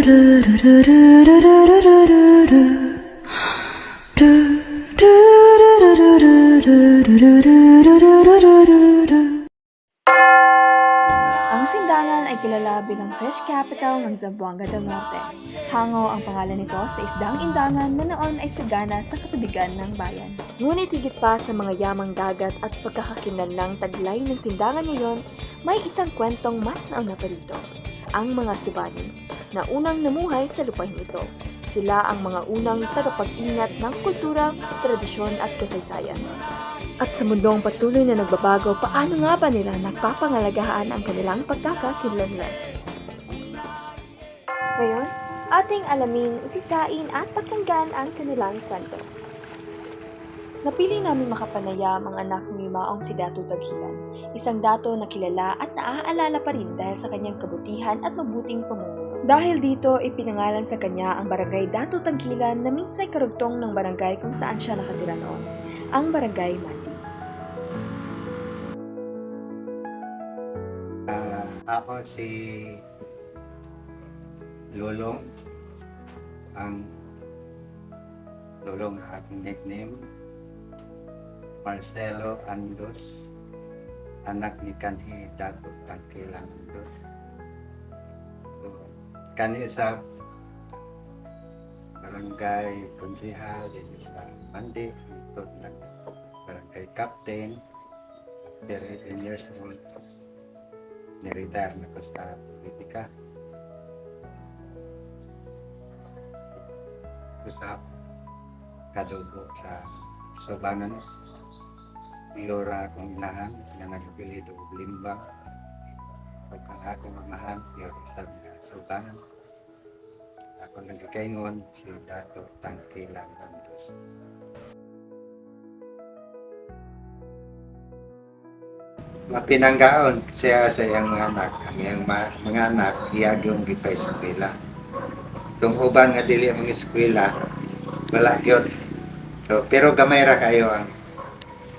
Ang Sindangan ay kilala bilang fish capital ng Zamboanga del Norte. Hango ang pangalan nito sa isdang indangan na noon ay sagana sa katubigan ng bayan. Ngunit higit pa sa mga yamang dagat at pagkakakilanlang taglay ng Sindangan ngayon, may isang kwentong mas nauna pa rito. Ang mga Subani, na unang namuhay sa lupain ito. Sila ang mga unang tagapag-ingat ng kultura, tradisyon at kasaysayan. At sa mundong patuloy na nagbabago, paano nga ba nila nagpapangalagahan ang kanilang pagkakakilanlan? Ngayon, ating alamin, usisain at pakinggan ang kanilang kwento. Napili namin makapanayam ang anak ni Maong si Dato Taghilan, isang dato na kilala at naaalala pa rin dahil sa kanyang kabutihan at mabuting pamumuno. Dahil dito, ipinangalan sa kanya ang barangay Dato Taghilan na minsay karugtong ng barangay kung saan siya nakatira noon, ang barangay Mandi. Ako si Lulong, ang Lulong ang aking nickname. Marcelo Andos, anak ni Kanhi Dato Taghilan Andos. So, Kanhi sa barangay konsihal dito sa Mandi, ito na barangay captain, after 18 years old. Ni-retire na ko sa politika. Sa kadugo sa Subanan, Lora akong inahan na nagapilido Limbang. Pagkang akong amahan, yung isang Subanan. Ako nagkikaingon si Dato Taghilan Andos. Mapinanggaon siya sa iyang mga anak. Ang iyang mga anak, iyagong gipay sa eskwela. Itong uban nga dili ang eskwela, wala yun. So, pero gamay ra kayo ang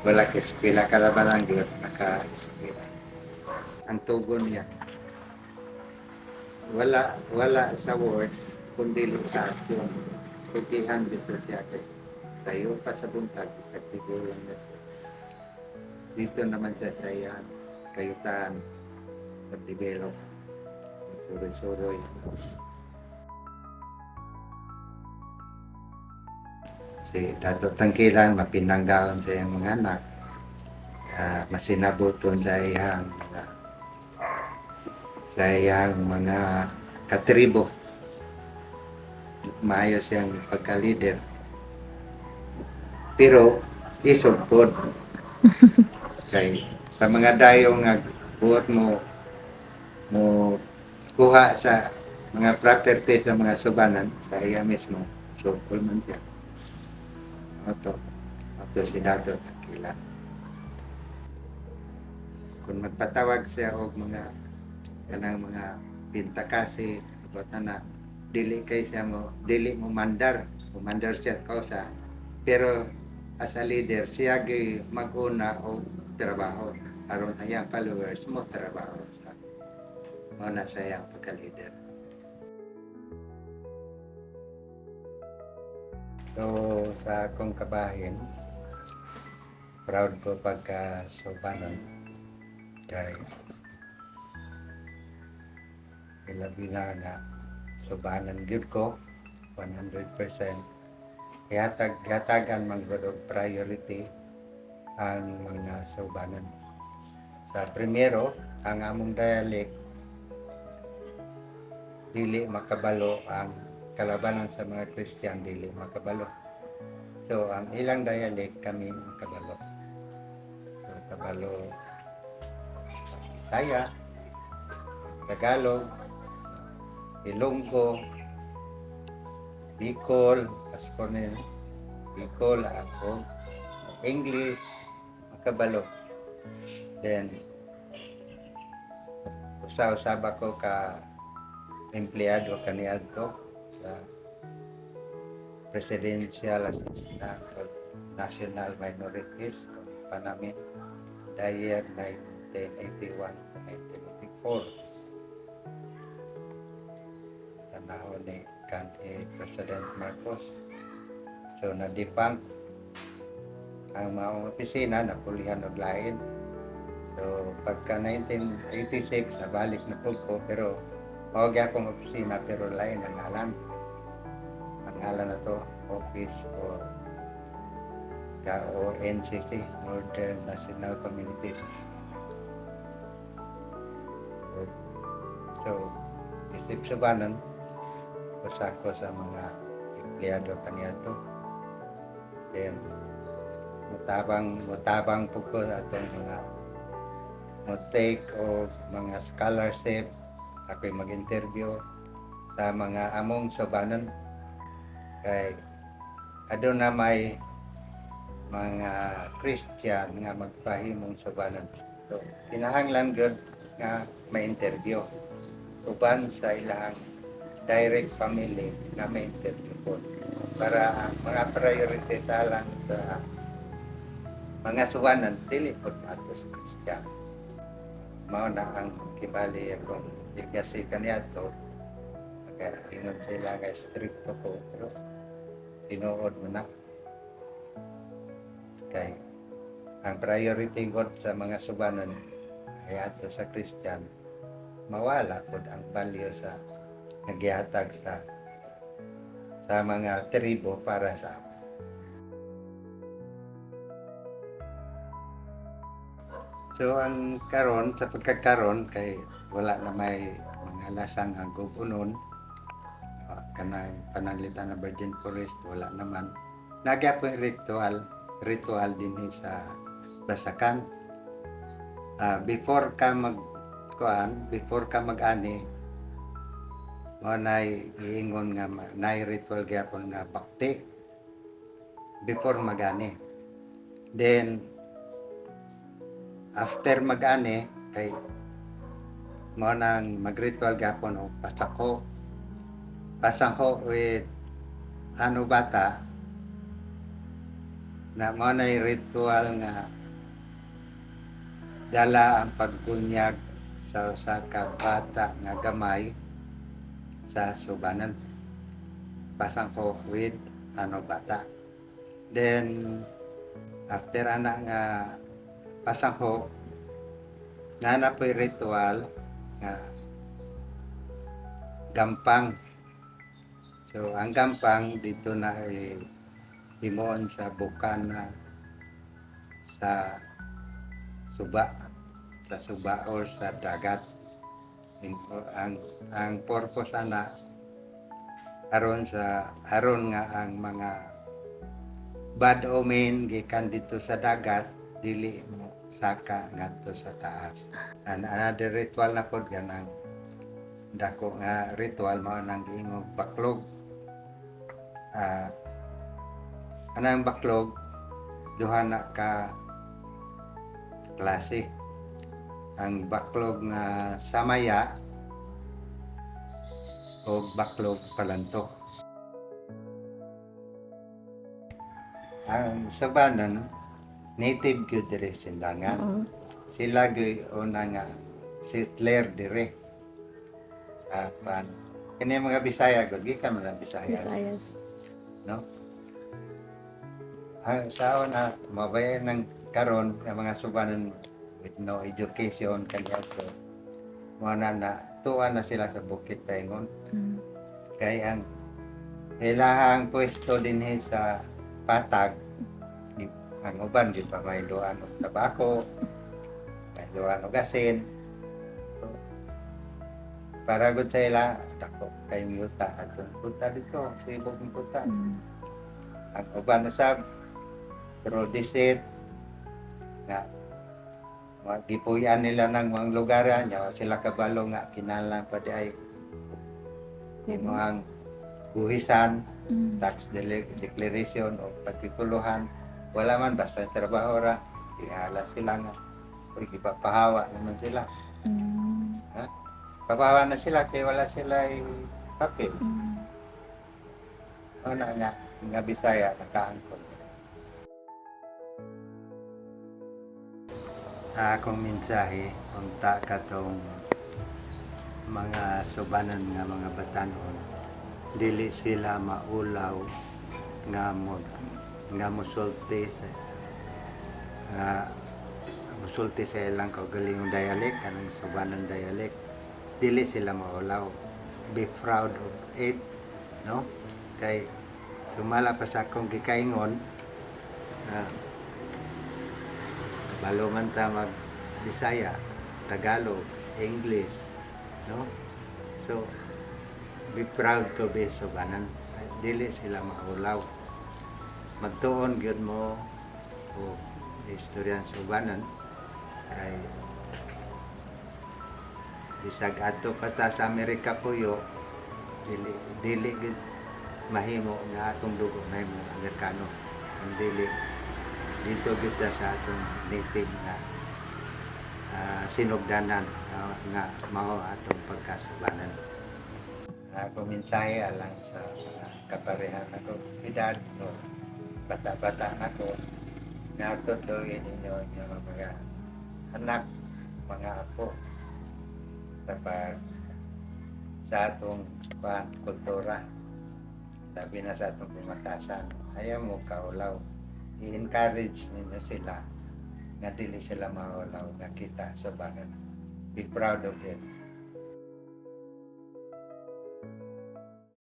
wala ka eskwela, kalabanan yun, naka-eskwela. Ang tugon niya, wala sa word, kundi sa aksyon. Kugihan dito siya kay sayo pa sa buntag, sa tigulang na siya. Dito naman siya sa iyang kayutan, pag-develop, suroy-suroy. Si Dato Taghilan, mapinanggaon sa iyang mga anak, masinabuton sa iyang mga katribo. Maayo siyang pagka-leader. Pero, isog po. Kay sa mga dayo nga buot mo kuha sa mga property sa mga subanan sa iya mismo, so man siya. Ito si Dato Taghilan. Kung magpatawag siya og mga kanang mga pintakasi, na dili mo mandar siya kausa, pero as a leader siya gi mag-una og trabaho aron ang followers mo trabaho sa na sa iyang pagka-leader. So sa akong kabahin, proud ko pagka Subanon kay bila nga Subanon gyud ko 100%. Hatagan man gud og priority ang mga Subanon. Sa primero, ang among dialect dili makabalo, ang kalabanan sa mga Christian dili makabalo. So ang ilang dialect kami makabalo. So kabalo Bisaya, Tagalog, Ilonggo, Bicol, Asponel, Bicol, ako, English, makabalo. Then, usa-usaba ko ka empleyado kaniadto sa Presidential Assistant of National Minorities kung panamin the year 1981 to 1984. Panahon ni President Marcos. So na-defunct ang mga opisina, napulihan og lain. So pagka 1986 nabalik na po ko, pero mao gyapon opisina pero lain ang ngalan. Ang ngalan na to Office o NCC, Northern National Communities. So isip subanan usa ko sa mga empleyado kaniadto. Then mutabang po ko atong mga mo-take o mga scholarship. Ako'y mag-interview sa mga among subanan kay aduna may mga Christian nga magpahimong subanan. So kinahanglan gud nga ma-interview uban sa ilang direct family na ma-interview po para ang mga priority sa lang sa mga subanan dili po ato sa Christian. Mao na ang kibali akong legacy kaniadto. Kaya ingon sila kay stricto ko pero tinuod mo na kay ang priority god sa mga subanan ay ato sa Christian. Mawala pod ang value sa nagihatag sa mga tribo para sa amin. So ang karon sa pagkakaron kay wala na may mga lasang ang gubunon, kanang pananglitan na Virgin Forest wala naman. Nagya po ritual din sa Basakan. Before ka mag-ani, mo nay giingon nga nay ritual gyapon nga bakti before mag-ani. Then after mag-ani kay mo nang mag-ritual gyapon og pasangho with bata na mo nay ritual nga dala ang pagbunyag sa usa ka bata nga gamay sa subanan. Pasangho with bata. Then after ana nga pasangho na po'y ritual nga gampang. So ang gampang dito na himoon sa bukana sa suba or sa dagat. Ang purpose ana aron nga ang mga bad omen gikan dito sa dagat dili mo saka ngadto sa taas. And another ritual na pod ganang dako nga ritual mao nang giingog baklog. Anang baklog duha na ka klase. Ang baklog nga samaya o baklog palanto. Ang sabanan native gyud diri Sindangan. Sila gyud una nga settler diri sa kini mga Bisaya gyud gikan man Visayas. No? Ang sa una mabayan ng karon ng mga subanan with no education kaniadto na tuwa na sila sa Bukid Taingon. Kaya ang ilahang pwesto din sa Patag, ang uban di pa may luan og tabako, may luan og asin. So, para gud sa ila dako kay miyuta aton punta dito sa ibog punta. Ang uban na sab pero disit nga magipuyan nila ng mga lugar nya sila kabalo nga kinahanglan pa di ay ang buhisan, tax declaration o patituluhan. Wala man basta trabaho ra, tingala sila nga ipapahawa naman sila. Papahawa na sila kay wala sila papel. Una nga Bisaya nakaangkon. Akong mensahe unta katong mga subanan nga mga batanon dili sila maulaw nga musulti sa nga musulti sa ilang kaugalingong dialect kanang Subanan dialect, dili sila maulaw. Be proud of it, no? Kay sumala pa sa akong gikaingon na balo man ta mag Bisaya, Tagalog, English, no? So be proud to be Subanan. Dili sila maulaw. Magtuon gyud mo o istorya sa Subanan kay bisag adto pa ta sa Amerika puyo, dili gid mahimo nga atong dugo mahimo Amerikano. Ang dili dito gid ta sa atong native nga sinugdanan nga mao atong pagkasubanan. Ako mensahe alang sa mga kaparehan ako edad no bata-bata ako nga tutuin ninyo yung mga anak, mga apo sa atong kultura, labi na sa atong pimatasan. Ayaw mo kaulaw, i-encourage ninyo sila nga dili sila maulaw nga kita Subanan. Be proud of it.